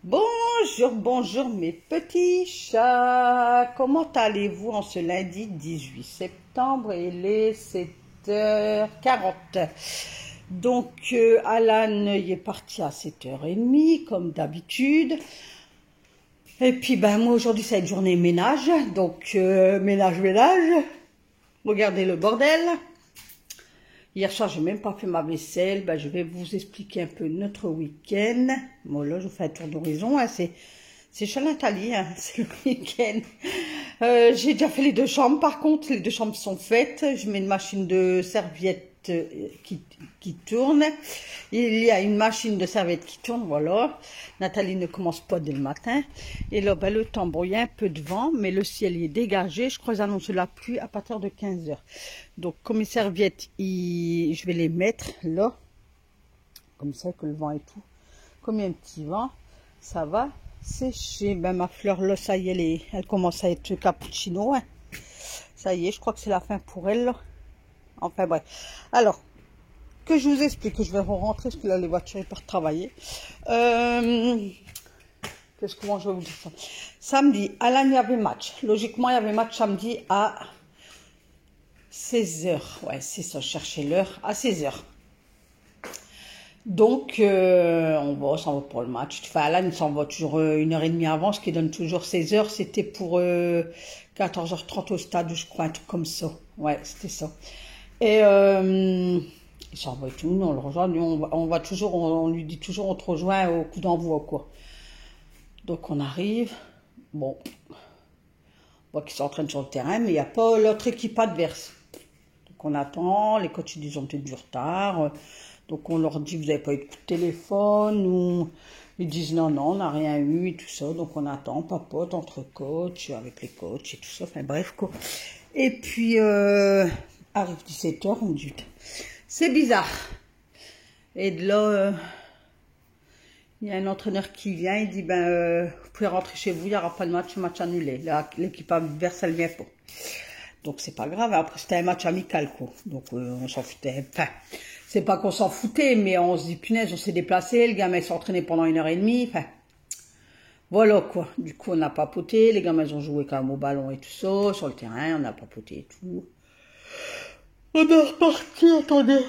Bonjour, bonjour mes petits chats. Comment allez-vous en ce lundi 18 septembre? Il est 7h40. Donc Alan il est parti à 7h30 comme d'habitude. Et puis ben moi aujourd'hui ça va être journée ménage. Donc ménage. Regardez le bordel. Hier soir, j'ai même pas fait ma vaisselle. Ben, je vais vous expliquer un peu notre week-end. Bon, là, je vous fais un tour d'horizon. Hein. C'est chez Nathalie, hein. C'est le week-end. J'ai déjà fait les deux chambres. Par contre, les deux chambres sont faites. Je mets une machine de serviettes qui tourne. Il y a une machine de serviettes qui tourne, voilà. Nathalie ne commence pas dès le matin. Et là, ben, le temps, bon, il y a un peu de vent, mais le ciel est dégagé. Je crois qu'ils annoncent la pluie à partir de 15h. Donc, comme les serviettes, je vais les mettre là. Comme ça, que le vent et tout. Comme il y a un petit vent, ça va sécher. Ben, ma fleur, là, ça y est, elle commence à être cappuccino. Hein. Ça y est, je crois que c'est la fin pour elle, là. Enfin, bref. Alors, que je vous explique, que je vais rentrer, parce que là, les voitures, ils partent travailler. Comment je vais vous dire ça? Samedi, Alan, il y avait match. Logiquement, il y avait match samedi à 16h. Ouais, c'est ça, chercher l'heure. À 16h. Donc, on s'en va pour le match. Enfin, Alan, il s'en va toujours 1h30 avant, ce qui donne toujours 16h. C'était pour 14h30 au stade, je crois, un truc comme ça. Ouais, c'était ça. Et il s'en va et tout, nous on le rejoint, on va toujours, on lui dit toujours on te rejoint au coup d'envoi quoi. Donc on arrive, bon, on voit qu'ils s'entraînent sur le terrain, mais il n'y a pas l'autre équipe adverse. Donc on attend, les coachs ils disent ont peut-être du retard, donc on leur dit vous n'avez pas eu de coup de téléphone, ou ils disent non, on n'a rien eu et tout ça, donc on attend, on papote entre coachs, avec les coachs et tout ça, enfin bref quoi. Et puis arrive 17h, on dit c'est bizarre. Et de là, il y a un entraîneur qui vient, il dit ben vous pouvez rentrer chez vous, il n'y aura pas de match annulé. L'équipe adverse elle vient pas. Donc c'est pas grave, après c'était un match amical quoi. Donc on s'en foutait. Enfin, c'est pas qu'on s'en foutait, mais on se dit punaise, on s'est déplacé, le gamin s'est entraîné pendant 1h30. Enfin, voilà quoi. Du coup on a papoté, les gamins ont joué quand même au ballon et tout ça, sur le terrain, on a papoté et tout. On est reparti, attendez.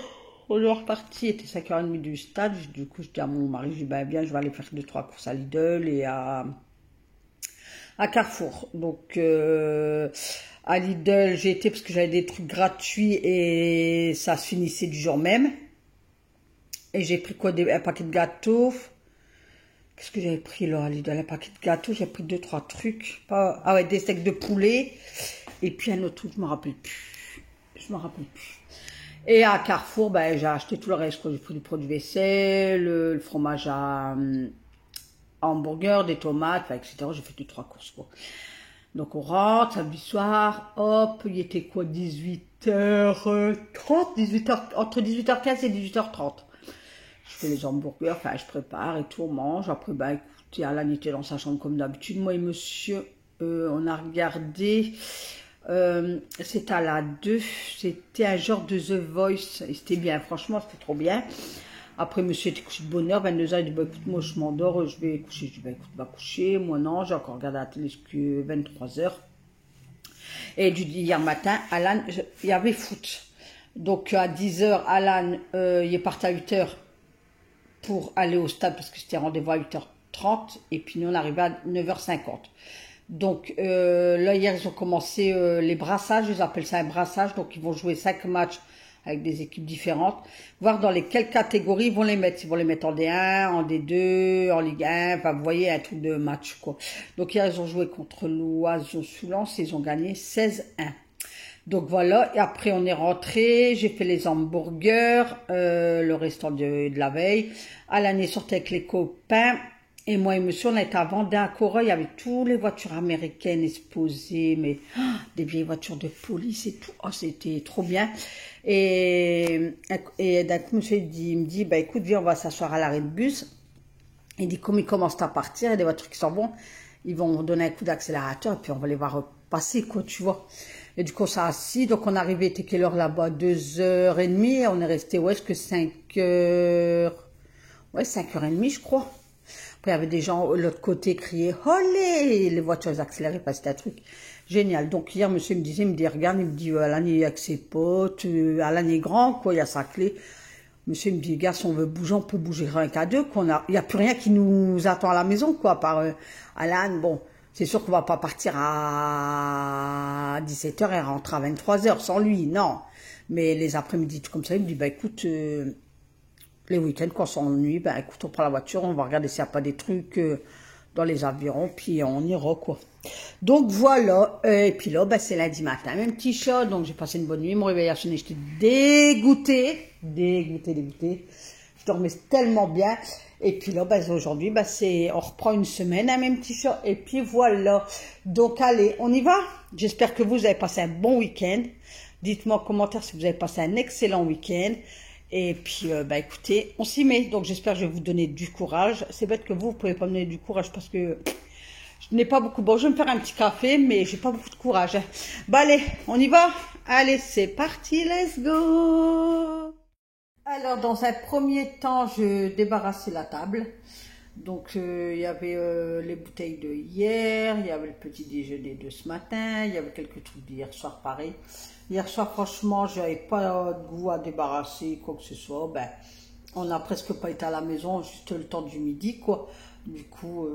On est reparti, il était 5h30 du stade. Du coup, je dis à mon mari, je dis, ben bien, je vais aller faire 2-3 courses à Lidl et à Carrefour. Donc, à Lidl, j'ai été parce que j'avais des trucs gratuits et ça se finissait du jour même. Et j'ai pris quoi, un paquet de gâteaux. Qu'est-ce que j'avais pris là à Lidl? Un paquet de gâteaux, j'ai pris 2-3 trucs. Ah ouais, des steaks de poulet. Et puis un autre truc, je me rappelle plus. Je me rappelle plus. Et à Carrefour, ben, j'ai acheté tout le reste. J'ai pris du produit vaisselle, le fromage à hamburger, des tomates, etc. J'ai fait 2-3 courses. Quoi. Donc on rentre, samedi soir, hop, il était quoi, 18h30, entre 18h15 et 18h30. Je fais les hamburgers, enfin je prépare et tout, on mange. Après, ben écoutez, Alan était dans sa chambre comme d'habitude. Moi et monsieur, on a regardé... c'était à la 2, c'était un genre de The Voice, et c'était bien, franchement c'était trop bien. Après monsieur était couché de bonne heure, 22h, il dit bah écoute moi je m'endors, je vais coucher. Je dis bah écoute va coucher, moi non, j'ai encore regardé la télé jusqu'à 23h. Et hier matin, Alan, il y avait foot. Donc à 10h, Alan il est parti à 8h pour aller au stade parce que c'était rendez-vous à 8h30 et puis nous on arrivait à 9h50. Donc là hier ils ont commencé les brassages, ils appellent ça un brassage, donc ils vont jouer 5 matchs avec des équipes différentes, voir dans quelles catégories ils vont les mettre. Ils vont les mettre en D1, en D2, en Ligue 1, enfin vous voyez un truc de match quoi. Donc hier ils ont joué contre l'Oiseau-sous-Lens et ils ont gagné 16-1. Donc voilà, et après on est rentré, j'ai fait les hamburgers, le restant de la veille. Alan est sorti avec les copains. Et moi et monsieur, on a été à Vendée à Correuil, il y avait toutes les voitures américaines exposées, mais des vieilles voitures de police et tout. Oh, c'était trop bien. Et d'un coup, monsieur il me dit, bah écoute, viens, on va s'asseoir à l'arrêt de bus. Il dit, comme ils commencent à partir, il y a des voitures qui s'en vont, ils vont donner un coup d'accélérateur, et puis on va les voir passer, quoi, tu vois. Et du coup, on s'est assis, donc on est arrivé, était quelle heure là-bas? 2h30, et on est resté, ouais, est-ce que 5h... Ouais, 5h30, je crois. Après, il y avait des gens de l'autre côté criaient « Olé !» Les voitures accéléraient, parce que c'était un truc génial. Donc hier, monsieur me disait, il me dit « Regarde, il me dit Alan est avec ses potes, Alan est grand, quoi, il a sa clé. » Monsieur me dit « Gars, si on veut bouger, on peut bouger rien qu'à deux, il n'y a plus rien qui nous attend à la maison, quoi, par Alan, bon. » C'est sûr qu'on va pas partir à 17h et rentrer à 23h sans lui, non. Mais les après-midi, comme ça, il me dit, bah écoute, les week-ends, quand on s'ennuie, bah écoute, on prend la voiture, on va regarder s'il n'y a pas des trucs dans les environs, puis on ira, quoi. Donc voilà, et puis là, bah, c'est lundi matin, même petit chat, donc j'ai passé une bonne nuit, mon réveil a sonné, j'étais dégoûtée. Je dormais tellement bien. Et puis là, ben, aujourd'hui, ben, on reprend une semaine, un même t-shirt. Et puis voilà. Donc allez, on y va. J'espère que vous avez passé un bon week-end. Dites-moi en commentaire si vous avez passé un excellent week-end. Et puis, ben, écoutez, on s'y met. Donc j'espère que je vais vous donner du courage. C'est bête que vous pouvez pas me donner du courage parce que je n'ai pas beaucoup. Bon, je vais me faire un petit café, mais j'ai pas beaucoup de courage. Ben allez, on y va. Allez, c'est parti, let's go. Alors, dans un premier temps, je débarrassais la table. Donc, il y avait les bouteilles de hier, il y avait le petit déjeuner de ce matin, il y avait quelques trucs d'hier soir, pareil. Hier soir, franchement, j'avais pas de goût à débarrasser, quoi que ce soit. Ben, on n'a presque pas été à la maison, juste le temps du midi, quoi. Du coup,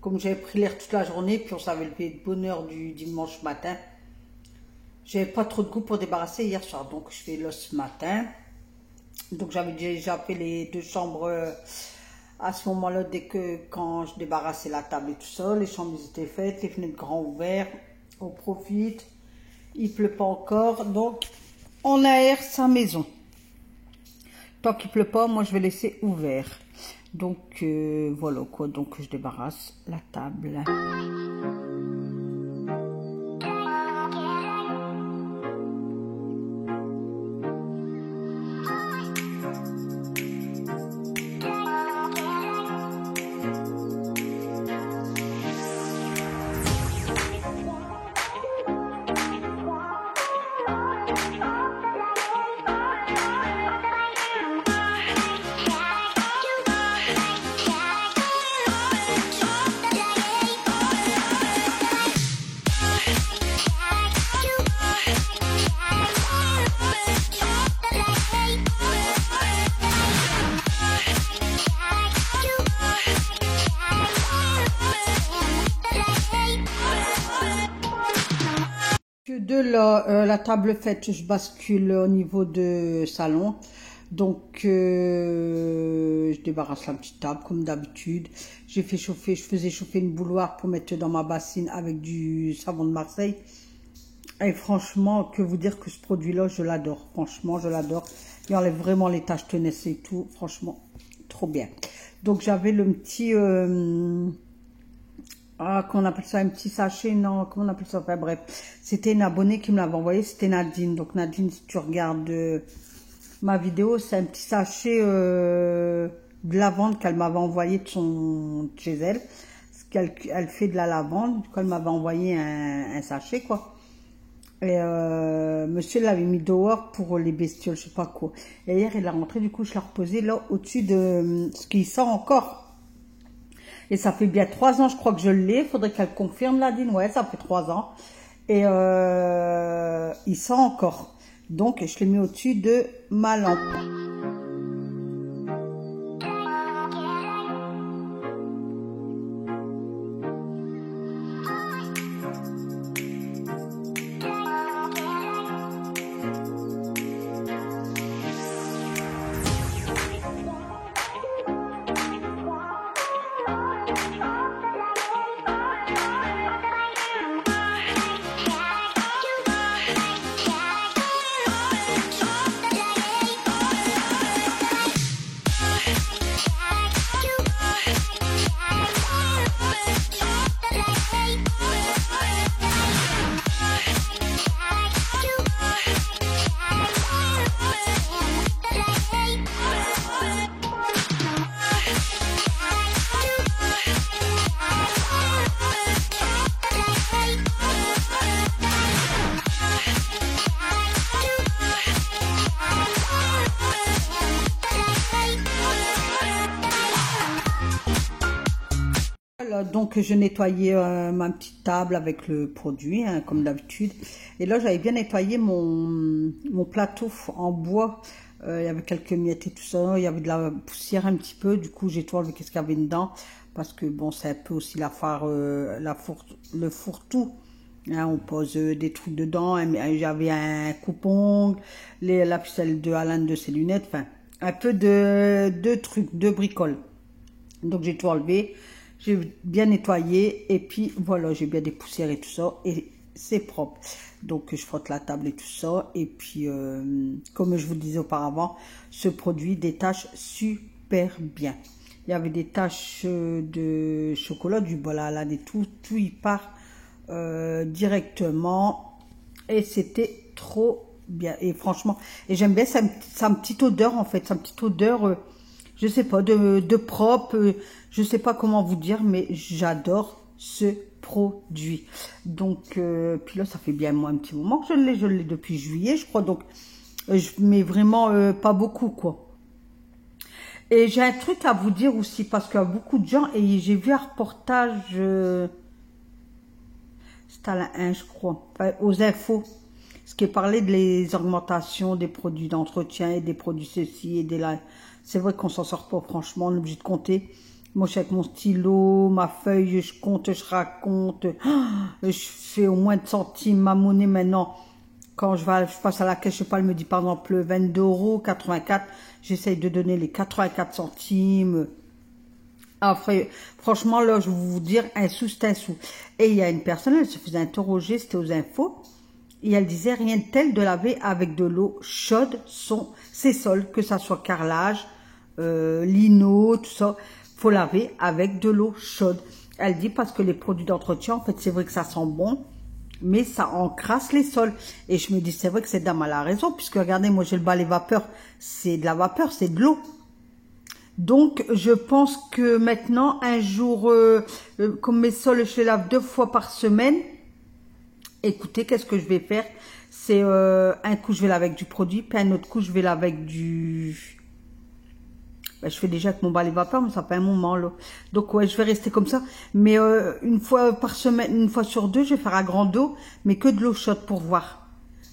comme j'avais pris l'air toute la journée, puis on s'avait levé de bonne heure du dimanche matin, j'avais pas trop de goût pour débarrasser hier soir. Donc, je fais là ce matin. Donc j'avais déjà fait les deux chambres à ce moment-là, quand je débarrassais la table et tout ça. Les chambres étaient faites, les fenêtres grands ouverts, on profite, il pleut pas encore, donc on aère sa maison. Tant qu'il pleut pas, moi je vais laisser ouvert. Donc voilà quoi, donc je débarrasse la table. De la table faite, je bascule au niveau de salon. Donc, je débarrasse la petite table comme d'habitude. Je faisais chauffer une bouilloire pour mettre dans ma bassine avec du savon de Marseille. Et franchement, que vous dire que ce produit-là, je l'adore. Franchement, je l'adore. Il enlève vraiment les taches tenaces et tout. Franchement, trop bien. Donc, j'avais le petit... qu'on appelle ça un petit sachet, non, comment on appelle ça, enfin bref, c'était une abonnée qui me l'avait envoyé, c'était Nadine. Donc Nadine, si tu regardes ma vidéo, c'est un petit sachet de lavande qu'elle m'avait envoyé de chez elle, parce qu'elle fait de la lavande, elle m'avait envoyé un sachet quoi. Et monsieur l'avait mis dehors pour les bestioles, je sais pas quoi. Et hier il a rentré, du coup je l'ai reposé là au-dessus de ce qu'il sent encore. Et ça fait bien 3 ans, je crois que je l'ai. Faudrait qu'elle confirme, Nadine. Ouais, ça fait 3 ans. Et il sent encore. Donc, je l'ai mis au-dessus de ma lampe. Voilà, donc je nettoyais ma petite table avec le produit, hein, comme d'habitude. Et là, j'avais bien nettoyé mon plateau en bois. Il y avait quelques miettes et tout ça. Il y avait de la poussière un petit peu. Du coup, j'ai tout enlevé, qu'est-ce qu'il y avait dedans. Parce que bon, c'est un peu aussi le fourre-tout. Hein, on pose des trucs dedans. J'avais un coupe-ongle, la ficelle de Alan de ses lunettes. Enfin, un peu de trucs, de bricoles. Donc, j'ai tout enlevé. J'ai bien nettoyé et puis voilà, j'ai bien des poussières et tout ça et c'est propre. Donc je frotte la table et tout ça et puis comme je vous le disais auparavant, ce produit détache super bien. Il y avait des taches de chocolat, du bol à Alan et tout y part directement et c'était trop bien. Et franchement, et j'aime bien sa petite odeur en fait, sa petite odeur... je sais pas, de propre, je sais pas comment vous dire, mais j'adore ce produit. Donc, puis là, ça fait bien moi un petit moment que je l'ai depuis juillet, je crois. Donc, je mets vraiment pas beaucoup, quoi. Et j'ai un truc à vous dire aussi, parce qu'il y a beaucoup de gens, et j'ai vu un reportage, c'était à la 1, je crois, enfin, aux infos, ce qui est parlé de les augmentations des produits d'entretien et des produits ceci et des là. C'est vrai qu'on s'en sort pas, franchement, on est obligé de compter. Moi, je suis avec mon stylo, ma feuille, je compte, je raconte. Je fais au moins de centimes ma monnaie maintenant. Quand je passe à la caisse, je sais pas, elle me dit par exemple 22,84 €. J'essaye de donner les 84 centimes. Après, franchement, là, je vais vous dire, un sou, c'est un sou. Et il y a une personne, elle se faisait interroger, c'était aux infos. Et elle disait rien de tel de laver avec de l'eau chaude ses sols, que ça soit carrelage, lino, tout ça. Faut laver avec de l'eau chaude. Elle dit parce que les produits d'entretien, en fait, c'est vrai que ça sent bon, mais ça encrasse les sols. Et je me dis, c'est vrai que cette dame a la raison, puisque regardez, moi j'ai le balai vapeur, c'est de la vapeur, c'est de l'eau. Donc, je pense que maintenant, un jour, comme mes sols, je les lave 2 fois par semaine. Écoutez, qu'est-ce que je vais faire? C'est un coup, je vais laver avec du produit, puis un autre coup, je vais laver avec du... Ben, je fais déjà avec mon balai vapeur, mais ça fait un moment, là. Donc, ouais, je vais rester comme ça. Mais une fois par semaine, une fois sur 2, je vais faire à grande eau, mais que de l'eau chaude pour voir.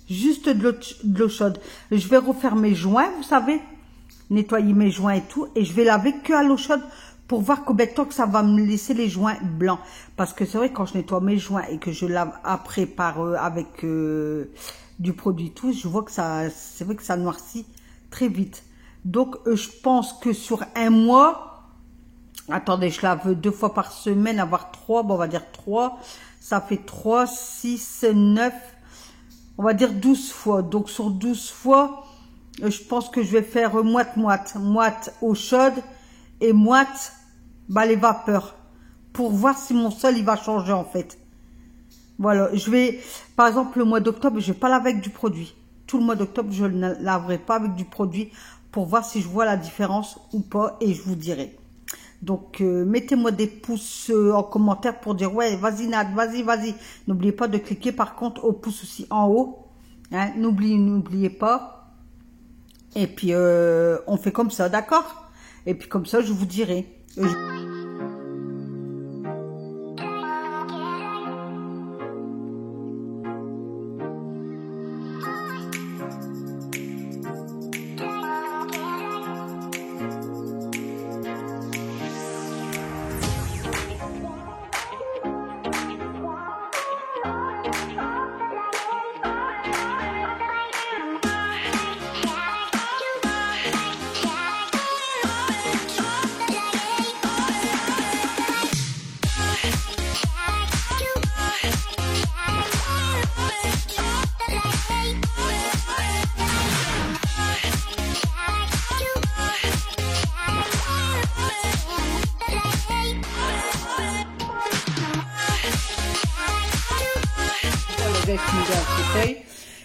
Juste de l'eau chaude. Je vais refaire mes joints, vous savez, nettoyer mes joints et tout, et je vais laver que à l'eau chaude pour voir combien de temps que ça va me laisser les joints blancs. Parce que c'est vrai, quand je nettoie mes joints et que je lave après avec du produit tout, je vois que c'est vrai que ça noircit très vite. Donc, je pense que sur un mois, attendez, je lave 2 fois par semaine, avoir 3, bon, on va dire 3, ça fait 3, 6, 9, on va dire 12 fois. Donc, sur 12 fois, je pense que je vais faire moite eau chaude et moite balai vapeur pour voir si mon sol il va changer en fait. Voilà, je vais, par exemple, le mois d'octobre, je vais pas laver avec du produit. Tout le mois d'octobre, je ne laverai pas avec du produit pour voir si je vois la différence ou pas et je vous dirai. Donc, mettez-moi des pouces en commentaire pour dire, ouais, vas-y Nad, vas-y. N'oubliez pas de cliquer par contre au pouce aussi en haut. Hein, n'oubliez pas. Et puis, on fait comme ça, d'accord? Et puis comme ça, je vous dirai.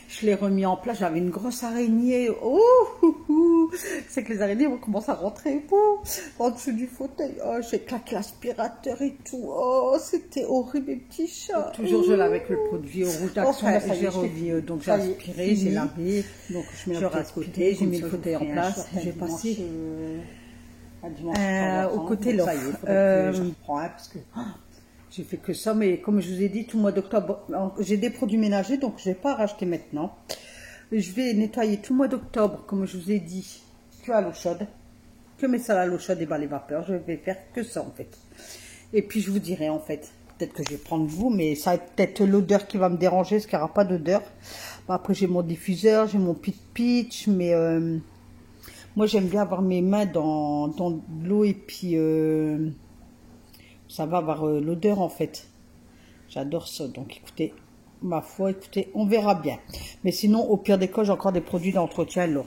Je l'ai remis en place, j'avais une grosse araignée. Oh, c'est que les araignées vont commencer à rentrer en dessous du fauteuil. Oh, j'ai claqué l'aspirateur et tout. Oh, c'était horrible, mes petits chats. Donc, toujours, je lave avec le produit au rouge d'action. Enfin, j'ai remis, donc j'ai aspiré, j'ai lavé. Donc, je mets le côté, j'ai mis le fauteuil en place. J'ai passé Au côté là. Ça y est, faudrait que je reprends, hein, parce que j'ai fait que ça, mais comme je vous ai dit, tout le mois d'octobre, j'ai des produits ménagers, donc je ne vais pas racheter maintenant. Je vais nettoyer tout le mois d'octobre, comme je vous ai dit, que à l'eau chaude, que mes salles à l'eau chaude et bas les vapeurs. Je vais faire que ça en fait. Et puis je vous dirai en fait, peut-être que je vais prendre vous, mais ça va être peut-être l'odeur qui va me déranger, parce qu'il n'y aura pas d'odeur. Bon, après j'ai mon diffuseur, j'ai mon pitch, mais moi j'aime bien avoir mes mains dans de l'eau et puis ça va avoir l'odeur en fait. J'adore ça, donc écoutez, ma foi, écoutez, on verra bien. Mais sinon, au pire des cas, j'ai encore des produits d'entretien là.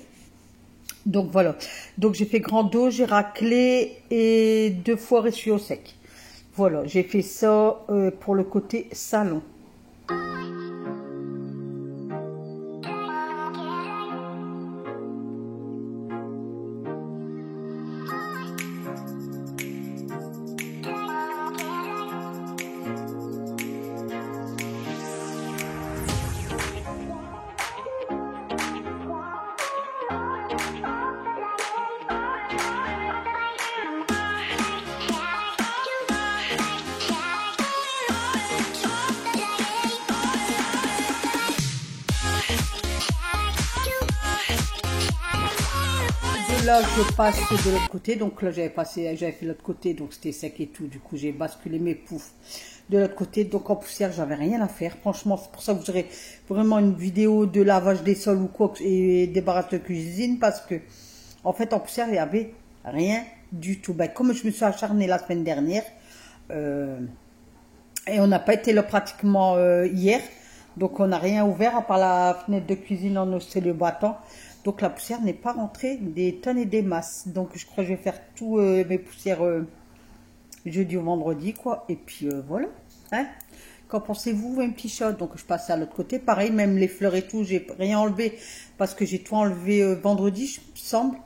Donc voilà, donc j'ai fait grand dos, j'ai raclé et 2 fois essuie au sec. Voilà, j'ai fait ça pour le côté salon. Là je passe de l'autre côté, donc là j'avais fait l'autre côté, donc c'était sec et tout, du coup j'ai basculé mes poufs de l'autre côté, donc en poussière j'avais rien à faire, franchement c'est pour ça que vous aurez vraiment une vidéo de lavage des sols ou quoi, et débarrasse de cuisine, parce que en fait en poussière il n'y avait rien du tout. Ben, comme je me suis acharnée la semaine dernière, et on n'a pas été là pratiquement hier, donc on n'a rien ouvert à part la fenêtre de cuisine en oscillé battant. Donc la poussière n'est pas rentrée des tonnes et des masses. Donc je crois que je vais faire tous mes poussières jeudi ou vendredi, quoi. Et puis voilà. Hein? Qu'en pensez-vous, un petit chat? Donc je passe à l'autre côté. Pareil, même les fleurs et tout, j'ai rien enlevé parce que j'ai tout enlevé vendredi, je me semble.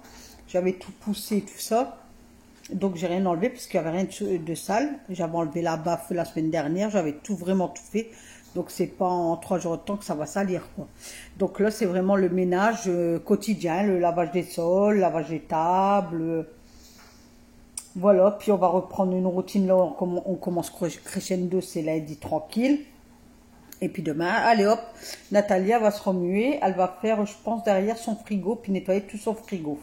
J'avais tout poussé, tout ça. Donc j'ai rien enlevé parce qu'il n'y avait rien de sale. J'avais enlevé la baffe la semaine dernière. J'avais tout vraiment tout fait. Donc c'est pas en 3 jours de temps que ça va salir, quoi. Donc là c'est vraiment le ménage quotidien, le lavage des sols, le lavage des tables. Voilà, puis on va reprendre une routine là, on commence crescendo, c'est lundi tranquille. Et puis demain, allez hop, Natalia va se remuer, elle va faire, je pense, derrière son frigo, puis nettoyer tout son frigo.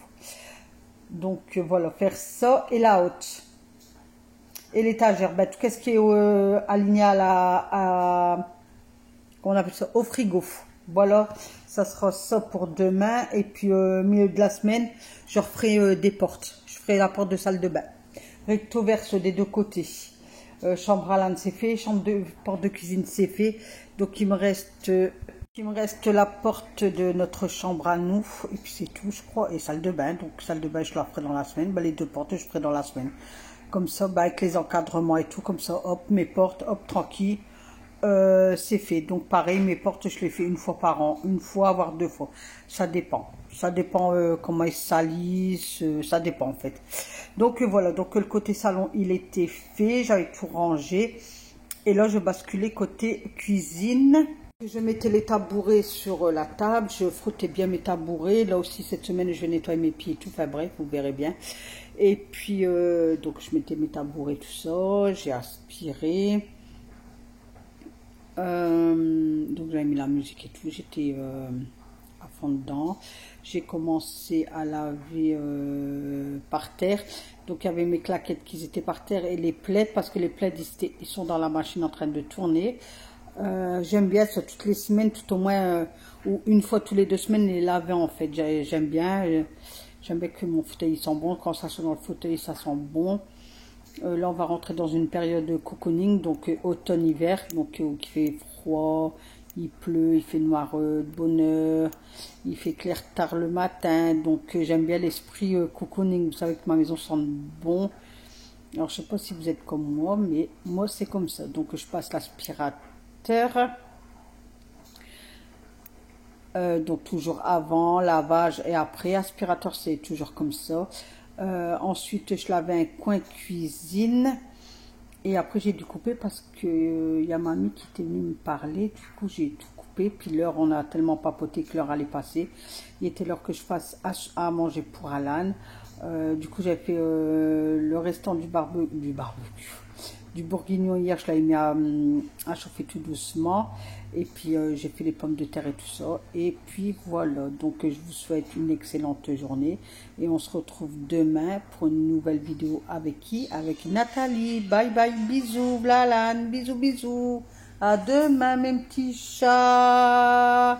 Donc voilà, faire ça et la haute. Et l'étagère, ben, tout ce qui est aligné on appelle ça au frigo. Voilà, ça sera ça pour demain. Et puis au milieu de la semaine, je referai des portes. Je ferai la porte de salle de bain. Recto verso des deux côtés. Chambre à l'âne c'est fait, porte de cuisine c'est fait. Donc il me reste la porte de notre chambre à nous. Et puis c'est tout, je crois. Et salle de bain. Donc salle de bain, je la ferai dans la semaine. Ben, les 2 portes, je ferai dans la semaine. Comme ça, ben, avec les encadrements et tout, comme ça, hop, mes portes, hop, tranquille. C'est fait. Donc pareil, mes portes je les fais une fois par an, une fois voire 2 fois, ça dépend comment ils salissent, ça dépend en fait. Donc voilà, donc le côté salon il était fait, j'avais tout rangé et là je basculais côté cuisine. Je mettais les tabourets sur la table, je frottais bien mes tabourets. Là aussi cette semaine je vais nettoyer mes pieds et tout, enfin bref vous verrez bien. Et puis donc je mettais mes tabourets tout ça, j'ai aspiré. Donc j'avais mis la musique et tout, j'étais à fond dedans. J'ai commencé à laver par terre. Donc il y avait mes claquettes qui étaient par terre et les plaids, parce que les plaids ils sont dans la machine en train de tourner. J'aime bien ça toutes les semaines, tout au moins, ou une fois tous les 2 semaines les laver en fait. J'aime bien que mon fauteuil sent bon, quand ça sent dans le fauteuil ça sent bon. Là on va rentrer dans une période de cocooning, donc automne-hiver, donc qui fait froid, il pleut, il fait noir de bonne heure, il fait clair tard le matin, donc j'aime bien l'esprit cocooning. Vous savez que ma maison sent bon. Alors je sais pas si vous êtes comme moi, mais moi c'est comme ça. Donc je passe l'aspirateur, donc toujours avant lavage et après aspirateur, c'est toujours comme ça. Ensuite je lavais un coin cuisine et après j'ai dû couper parce que y a mamie qui était venue me parler, du coup j'ai tout coupé. Puis l'heure, on a tellement papoté que l'heure allait passer. Il était l'heure que je fasse à manger pour Alan. Du coup, j'avais fait le restant du bourguignon hier, je l'avais mis à chauffer tout doucement. Et puis, j'ai fait les pommes de terre et tout ça. Et puis, voilà. Donc, je vous souhaite une excellente journée. Et on se retrouve demain pour une nouvelle vidéo avec qui? Avec Nathalie. Bye bye, bisous, Vlalan, bisous, bisous. À demain, mes petits chats.